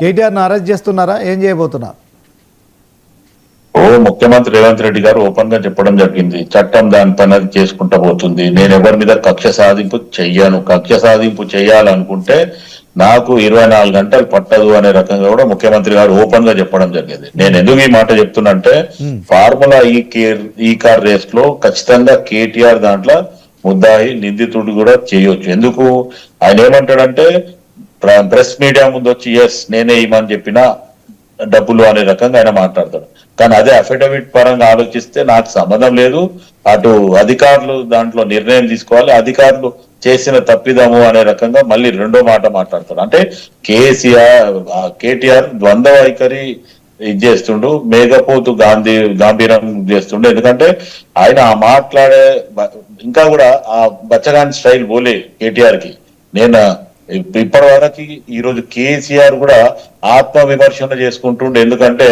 కేటీఆర్ను arrest చేస్తున్నారా, ఏం చేయబోతున్నారు? ముఖ్యమంత్రి రేవంత్ రెడ్డి గారు ఓపెన్ గా చెప్పడం జరిగింది, చట్టం దాని పని అది చేసుకుంటా పోతుంది, నేను ఎవరి మీద కక్ష సాధింపు చెయ్యను, కక్ష సాధింపు చేయాలనుకుంటే నాకు 24 గంటలు పట్టదు అనే రకంగా కూడా ముఖ్యమంత్రి గారు ఓపెన్ గా చెప్పడం జరిగింది. నేను ఎందుకు ఈ మాట చెప్తున్నంటే ఫార్ములా ఈ కార్ రేస్ లో ఖచ్చితంగా కేటీఆర్ దాంట్లో ముద్దాయి నిందితుడు కూడా చేయొచ్చు. ఎందుకు ఆయన ఏమంటాడంటే ప్రెస్ మీడియా ముందు వచ్చి ఎస్ నేనే ఇమని చెప్పిన డబ్బులు అనే రకంగా ఆయన మాట్లాడతాడు. కానీ అదే అఫిడవిట్ పరంగా ఆలోచిస్తే నాకు సంబంధం లేదు, అటు అధికారులు దాంట్లో నిర్ణయం తీసుకోవాలి, అధికారులు చేసిన తప్పిదము అనే రకంగా మళ్ళీ రెండో మాట మాట్లాడతాడు. అంటే కేటీఆర్ ద్వంద్వ వైఖరి ఇది చేస్తుండు, మేఘపోతు గాంభీరం చేస్తుండు. ఎందుకంటే ఆయన మాట్లాడే ఇంకా కూడా ఆ బచ్చగాని స్టైల్ పోలే కేటీఆర్ కి. నేను ఇప్పటి వరకు ఈ రోజు కేసీఆర్ కూడా ఆత్మ విమర్శన చేసుకుంటుండే. ఎందుకంటే